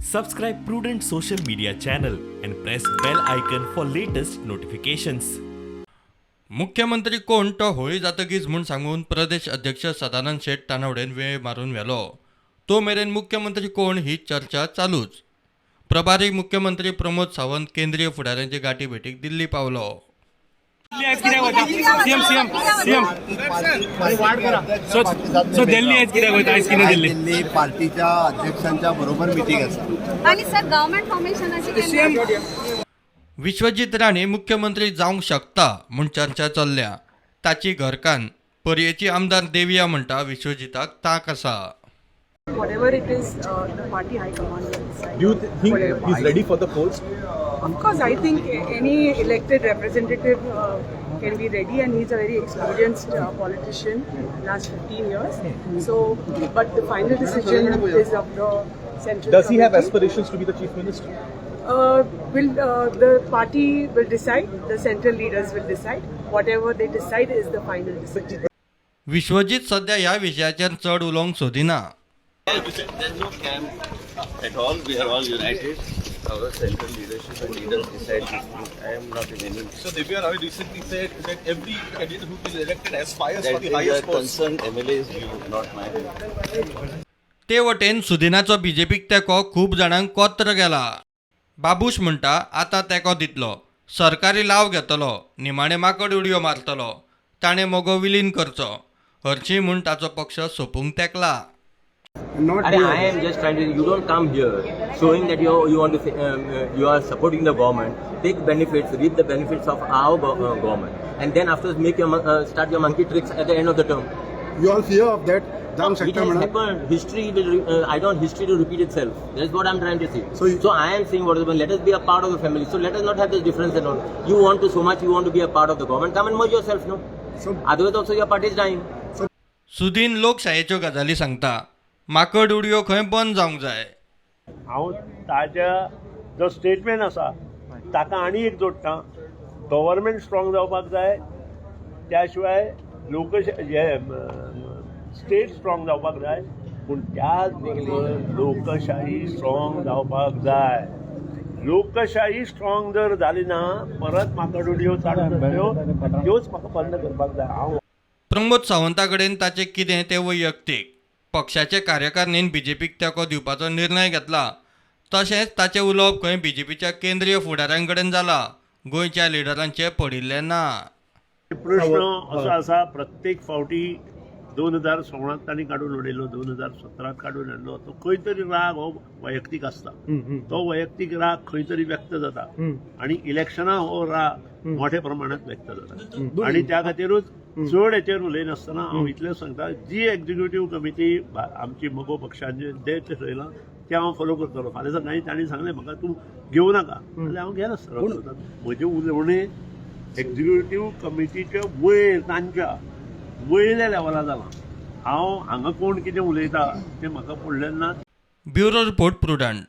Subscribe Prudent social media channel and press bell icon for latest notifications. मुख्यमंत्री कोण तो होळी जातकीच म्हूण सांगून प्रदेश अध्यक्ष सदानंद शेट तानावडेन वेळ मारून व्हेलो. तो मेरेन मुख्यमंत्री कोण ही चर्चा चालूच. प्रभारी मुख्यमंत्री प्रमोद सावंत केंद्रीय फुडाऱ्यांचे गाठी भेटीक दिल्ली पावलो. दिल्ली पार्टीच्या अध्यक्षांच्या बरोबर मिटिंग आसा आणि सर गव्हर्नमेंट फॉर्मेशनाची विश्वजीत राणे मुख्यमंत्री जावंक शकता म्हूण चर्चा चल्ल्या. ताची घरकान्न पर्येची आमदार देविया म्हणटा विश्वजिताक तांक आसा. Whatever it is, the party high command will decide. Do you think he's ready for the post? Of course, I think any elected representative can be ready, and he's a very experienced politician, last 15 years. So, but the final decision is of the central. Does he have committee. aspirations to be the chief minister? The party will decide, the central leaders will decide. Whatever they decide is the final decision. Vishwajeet सध्या ह्या विशयाचेर चड उलोवंक सोदिना. There's no camp at all. We are all united. Our central leadership and leaders decide these things. I am not in any. So Divya Roy recently said that every candidate who is elected aspires for That the is a highest post. concerned MLA's view, not mine. ते वटेन सुदिनाचो बीजेपीक तेको खूब जाणांक कोत्र गेला. बाबूश म्हणटा आतां तेको दितलो, सरकारी लाव घेतलो, निमाणे माकड उडयो मारतलो, ताणें मोगो विलीन करचो. हरशीं म्हूण ताचो पक्ष सोंपूंक तेकला. I am just trying to. You don't come here showing that you want to you are supporting the government. Take benefits, reap the benefits of our government, and then afterwards make your start your monkey tricks at the end of the term. You all fear of that? It has happened. History will. I don't want history to repeat itself. That's what I'm trying to say. So I am saying what is. Let us be a part of the family. So let us not have this difference and all. You want to so much. You want to be a part of the government. Come and merge yourself, no? Otherwise, also your party is dying. Sudin लोकशायेच्यो गजाली सांगता. माकड उडयो खंय बंद जावंक जाय. हांव ताच्या जो स्टेटमेंट आसा ताका आनी एक जोडटा. गव्हर्मेंट स्ट्रॉंग जावपाक जाय, त्या शिवाय स्टेट स्ट्रॉंग जावपाक जाय, पूण त्याच बरोबर लोकशाही स्ट्रॉंग जावपाक जाय. लोकशाही स्ट्रॉंग जर जाली ना, परत माकड उडयो चालू करच्यो त्योच म्हाका बंद करपाक जाय. हांव प्रमोद सावंता कडेन ताचें कितें तें वैयक्तीक. पक्षाचे कार्यकारिणीन बीजेपीक तेको दिवपाचो निर्णय घेतला. तशेंच ताचें उलोवप खंय बीजेपीच्या केंद्रीय फुडाऱ्यां कडेन जाला, गोंयच्या लिडरांचें पडिल्लें ना. प्रश्न असो आसा, प्रत्येक फावटी 2016 तांणी काडून उडयलो, 2017 काडून हाडलो. तो खंय तरी राग हो वैयक्तीक आसता. तो वैयक्तीक राग खंय तरी व्यक्त जाता आनी इलेक्शनां हो राग मोठ्या प्रमाणात व्यक्त जाता. आनी त्या खातीरूच चड हेचेर उलयनासतना हांव इतलेंच सांगता, जी एक्झिक्युटीव कमिटी आमची मगो पक्षांचे जे थरयलां तें हांव फॉलो करतलो. फाल्यां सकाळीं तांणी सांगलें म्हाका तूं घेवं नाका, जाल्यार हांव घेनासतलो. म्हजें उलोवणें एक्झिक्युटीव कमिटीच्या वयर, तांच्या वयल्या लेवलार जालां. हांव हांगा कोण कितें उलयता तें म्हाका पडलें ना. Bureau report prudent.